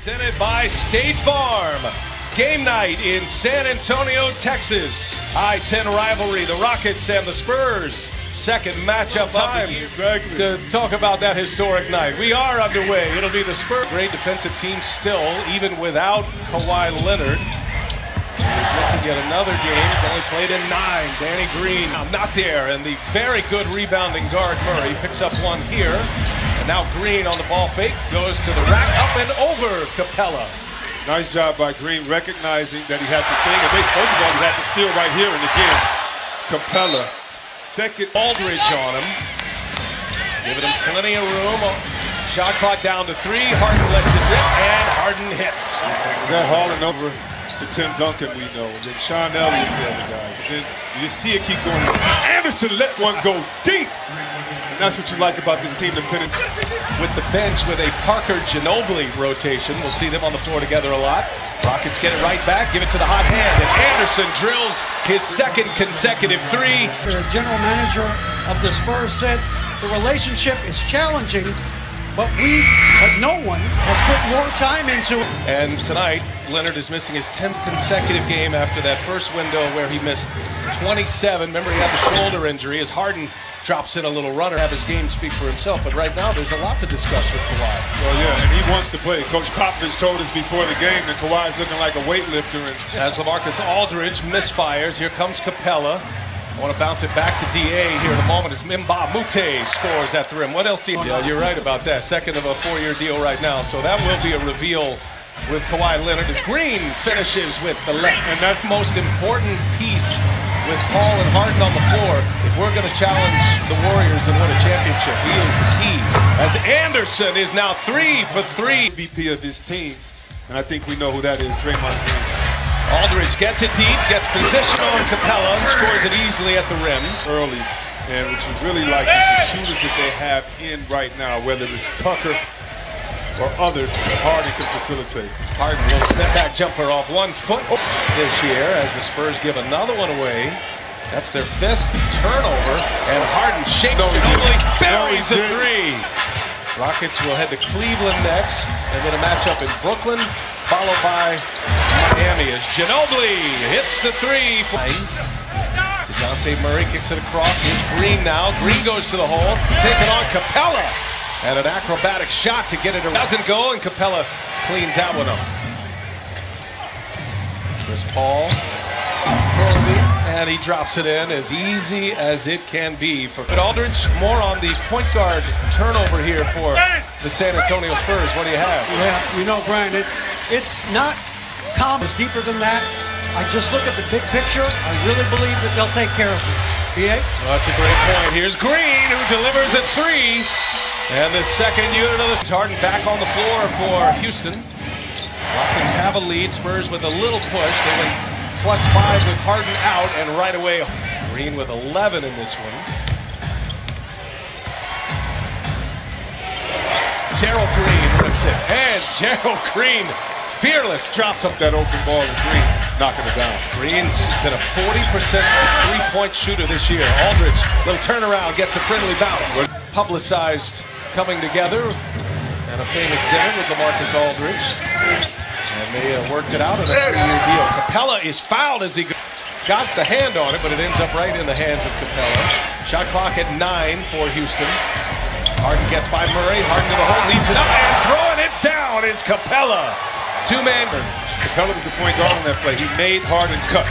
Presented by State Farm. Game night in San Antonio, Texas. I-10 rivalry, the Rockets and the Spurs. Second matchup time to talk about that historic night. We are underway. It'll be the Spurs. Great defensive team still, even without Kawhi Leonard. He's missing yet another game. He's only played in 9. Danny Green not there. And the very good rebounding guard Murray picks up one here. And now Green on the ball fake. Goes to the rack, up and over Capella. Nice job by Green, recognizing that he had the thing. And first of all, he had the steal right here. And again, Capella, second. Aldridge on him. Giving him plenty of room. Shot clock down to 3. Harden lets it rip, and Harden hits. That hauling over to Tim Duncan, we know. And then Sean Elliott's the other guys. And then you see it keep going. You see Anderson let one go deep. And that's what you like about this team, depending. With the bench with a Parker Ginobili rotation. We'll see them on the floor together a lot. Rockets get it right back, give it to the hot hand, and Anderson drills his second consecutive 3. The general manager of the Spurs said the relationship is challenging, but no one has put more time into it. And tonight, Leonard is missing his 10th consecutive game after that first window where he missed 27. Remember, he had the shoulder injury as Harden drops in a little runner, have his game speak for himself. But right now, there's a lot to discuss with Kawhi. Well, yeah, and he wants to play. Coach Popovich told us before the game that Kawhi's looking like a weightlifter. And as LaMarcus Aldridge misfires, here comes Capella. I want to bounce it back to DA here in a moment as Mbah Moute scores at the rim. What else do you... Yeah, you're right about that. Second of a 4-year deal right now. So that will be a reveal with Kawhi Leonard as Green finishes with the left. And that's the most important piece with Paul and Harden on the floor. If we're going to challenge the Warriors and win a championship, he is the key. As Anderson is now 3 for 3. VP of his team, and I think we know who that is, Draymond Green. Aldridge gets it deep, gets position on Capella, and scores it easily at the rim. Early, and what you really like is the shooters that they have in right now, whether it's Tucker or others, Harden can facilitate. Harden will step back jumper off 1 foot this year as the Spurs give another one away. That's their 5th turnover, and Harden shakes Ginobili, buries a 3. Rockets will head to Cleveland next, and then a matchup in Brooklyn, followed by Miami as Ginobili hits the 3. DeJounte Murray kicks it across. Here's Green now. Green goes to the hole, taking on Capella. And an acrobatic shot to get it. Doesn't go, and Capella cleans that one up. Chris Paul probing, and he drops it in as easy as it can be for Aldridge. More on the point guard turnover here for the San Antonio Spurs. What do you have? Yeah, you know, Brian, it's not calm. It's deeper than that. I just look at the big picture. I really believe that they'll take care of it. BA? Well, that's a great point. Here's Green, who delivers at 3. And the second unit of the Harden back on the floor for Houston. Rockets have a lead. Spurs with a little push. They went +5 with Harden out, and right away Green with 11 in this one. Gerald Green rips it, and Gerald Green, fearless, drops up that open ball, and Green knocking it down. Green's been a 40% three-point shooter this year. Aldridge, little turnaround, gets a friendly bounce. Publicized coming together, and a famous dinner with LaMarcus Aldridge. And they worked it out in a 3-year deal. Capella is fouled as he got the hand on it, but it ends up right in the hands of Capella. Shot clock at 9 for Houston. Harden gets by Murray. Harden to the hole, leaves it up, and throwing it down is Capella. 2-man. Capella was the point guard on that play. He made Harden cut.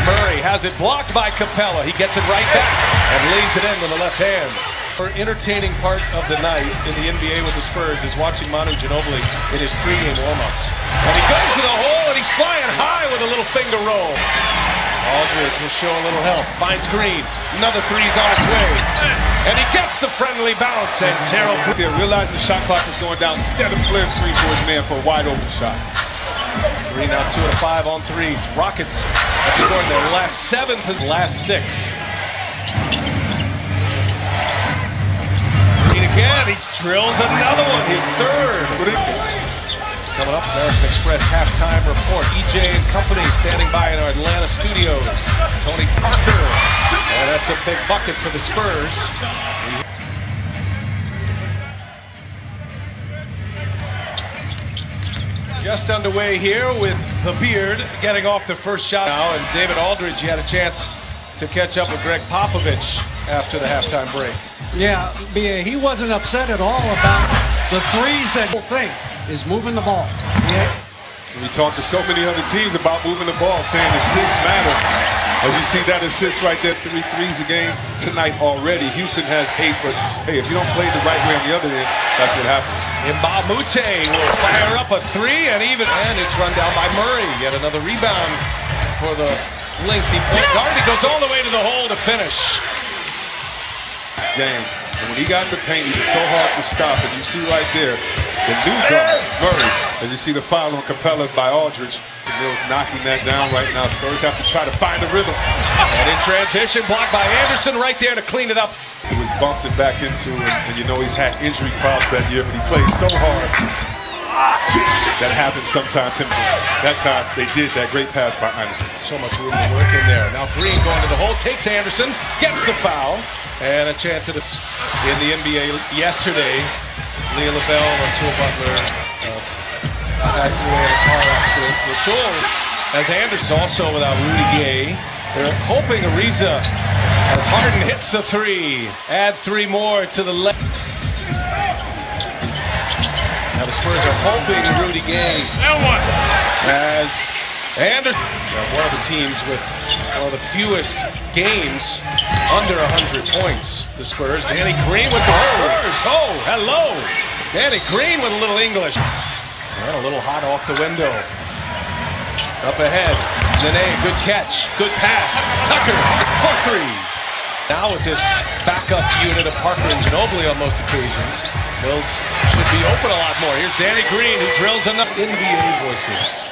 Murray has it blocked by Capella. He gets it right back and lays it in with the left hand. Our entertaining part of the night in the NBA with the Spurs is watching Manu Ginobili in his pregame warm-ups. And he goes to the hole, and he's flying high with a little finger roll. Aldridge will show a little help. Finds Green. Another 3's on its way. And he gets the friendly bounce, and Gerald realizing the shot clock is going down instead of flare screen for his man for a wide-open shot. Green now 2 of 5 on 3s. Rockets have scored their last 7 to the last 6. Green again, he drills another one, his 3rd. Coming up, American Express halftime report. EJ and company standing by in our Atlanta studios. Tony Parker, and that's a big bucket for the Spurs. just underway here with the Beard getting off the first shot now, and David Aldridge, he had a chance to catch up with Greg Popovich after the halftime break. Yeah, he wasn't upset at all about the threes. That whole thing is moving the ball. Yeah. We talked to so many other teams about moving the ball, saying assists matter. As you see that assist right there, 3 threes a game tonight already. Houston has 8, but hey, if you don't play the right way on the other end, that's what happens. Mbamute will fire up a 3, and it's run down by Murray. Yet another rebound for the lengthy point guard. He goes all the way to the hole to finish. This game, and when he got in the paint, he was so hard to stop. As you see right there, the new guard, Murray, as you see the foul on Capella by Aldridge. Mills knocking that down right now. Spurs have to try to find a rhythm. And in transition, blocked by Anderson right there to clean it up. He was bumped and back into, and you know he's had injury problems that year, but he played so hard. That happens sometimes. That time, they did that great pass by Anderson. So much room to work in there. Now Green going to the hole, takes Anderson, gets the foul, and a chance at this in the NBA yesterday. Leah LaBelle, Russell Butler, passing away in a car accident. Russell, as Anderson, also without Rudy Gay. They're hoping Ariza, as Harden hits the 3, add 3 more to the left. Now the Spurs are hoping Rudy Gay as Anderson, one of the teams with one of the fewest games under 100 points. The Spurs. Danny Green with the Spurs. Oh, hello. Danny Green with a little English. And a little hot off the window. Up ahead. Nene, good catch. Good pass. Tucker for 3. Now with this backup unit of Parker and Ginobili on most occasions, Mills should be open a lot more. Here's Danny Green, who drills enough NBA voices.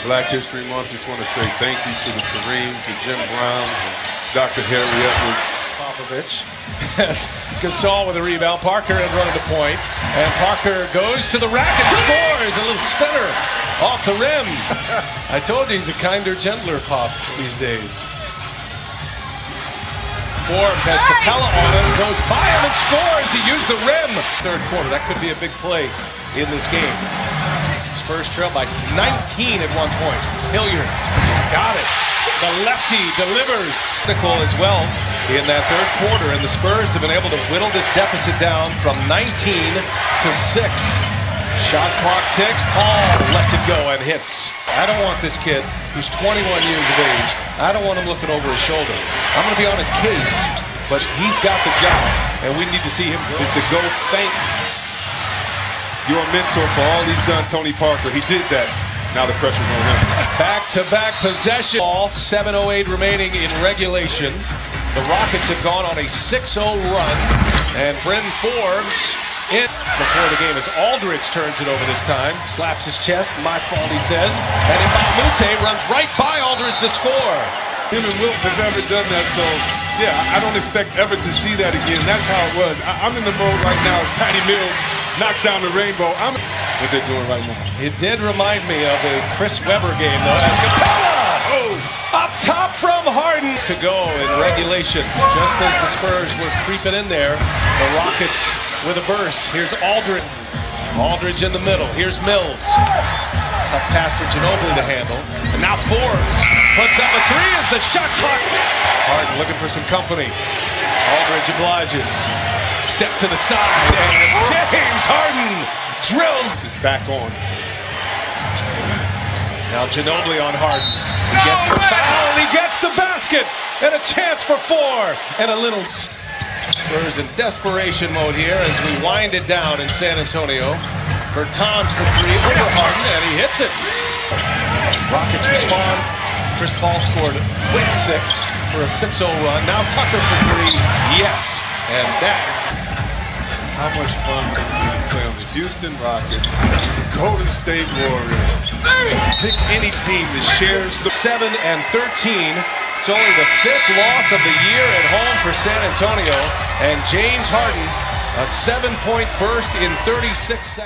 Black History Month, just want to say thank you to the Kareems, the Jim Browns, and Dr. Harry Edwards. Popovich. Gasol with a rebound. Parker and running the point. And Parker goes to the rack and scores. A little spinner off the rim. I told you he's a kinder, gentler Pop these days. Forbes has Capella on him, goes by him and scores. He used the rim. Third quarter, that could be a big play in this game. Spurs trail by 19 at one point. Hilliard got it. The lefty delivers. Nickel as well in that third quarter, and the Spurs have been able to whittle this deficit down from 19 to 6. Shot clock ticks. Paul lets it go and hits. I don't want this kid, who's 21 years of age, I don't want him looking over his shoulder. I'm going to be on his case, but he's got the job, and we need to see him. Is to go thank your mentor for all he's done, Tony Parker. He did that. Now the pressure's on him. Back-to-back possession. All 7:08 remaining in regulation. The Rockets have gone on a 6-0 run, and Bryn Forbes in before the game as Aldridge turns it over this time. Slaps his chest. My fault, he says. And Mbamute runs right by Aldridge to score. Him and Wilt have ever done that, so yeah, I don't expect ever to see that again. That's how it was. I'm in the mode right now as Patty Mills knocks down the rainbow. I'm what they're doing right now. It did remind me of a Chris Webber game, though. As Capella up top from Harden to go in regulation. Just as the Spurs were creeping in there, the Rockets with a burst. Here's Aldridge. Aldridge in the middle. Here's Mills. Tough pass for Ginobili to handle. And now Forbes puts up a 3 as the shot clock. Harden looking for some company. Aldridge obliges. Step to the side, and James Harden drills. His back on. Now Ginobili on Harden. He gets the foul, and he gets the basket. And a chance for 4. And a little... Spurs in desperation mode here as we wind it down in San Antonio. Bertans for 3 over Harden, and he hits it. Rockets respond. Chris Paul scored a quick 6 for a 6-0 run. Now Tucker for 3. Yes. And that. How much fun would it be to play on the Houston Rockets, Golden State Warriors? Pick any team that shares the 7 and 13. It's only the 5th loss of the year at home for San Antonio. And James Harden, a 7-point burst in 36 seconds.